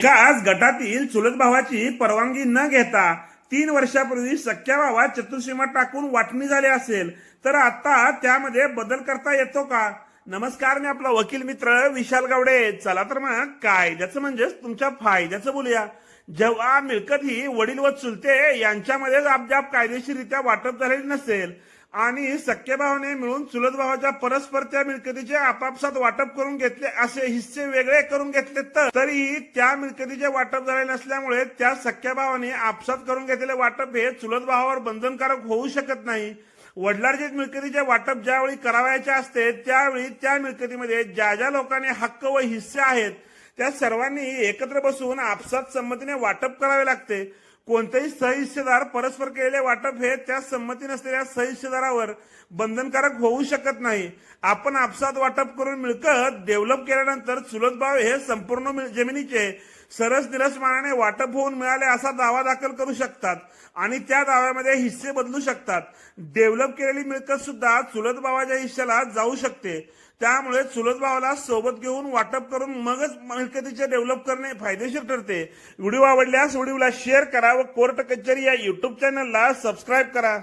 एकाच गटातील चुलत भावाची परवानगी न घेता 3 वर्षापूर्वी सख्या भावात चतुर्सीमा टाकून वाटणी झाली असेल तर आता त्यामध्ये बदल करता येतो का? नमस्कार, मी आपला वकील मित्र विशाल गावडे. चला तर मग कायद्याचं म्हणजेच तुमच्या फायद्याचं बोलूया. जेव्हा मिळकत ही वडील व चुलते यांच्यामध्येच अद्याप कायदेशीररित्या वाटप झालेली नसेल आणि सख्या भावाने मिळून चुलत भावाच्या परस्पर त्या मिळकतीचे आपापसात वाटप करून घेतले, असे हिस्से वेगळे करून घेतले तरी त्या मिळकतीचे वाटप झाले नसल्यामुळे त्या सख्या भावाने आपसात करून घेतलेले वाटप हे चुलत भावावर बंधनकारक होऊ शकत नाही. वडिलांच्या मिळकतीचे वाटप ज्यावेळी करावयाचे असते त्यावेळी त्या मिळकतीमध्ये ज्या ज्या लोकांनी हक्क व हिस्से आहेत त्या सर्वांनी एकत्र बसून आपसात संमतीने वाटप करावे लागते. कोणतेही सहहिस्सेदार परस्पर केलेले वाटप हे त्या संमती नसलेल्या सहहिस्सेदारावर बंधनकारक होऊ शकत नाही. आपण आपसात वाटप करून मिळकत डेव्हलप केल्यानंतर चुलत भाव हे संपूर्ण जमिनीचे सरस निरसमानाने वाटप होऊन मिळाले असा दावा दाखल करू शकतात आणि त्या दाव्यामध्ये हिस्से बदलू शकतात. डेव्हलप केलेली मिळकत सुद्धा चुलत भावाच्या हिश्श्याला जाऊ शकते. त्यामुळे चुलत भावाला सोबत घेऊन वाटप करून मगच मिळकतीचे डेव्हलप करणे फायदेशीर ठरते. व्हिडिओ आवडल्यास व्हिडिओला शेअर करा व कोर्ट कचेरी या युट्यूब चॅनलला सबस्क्राईब करा.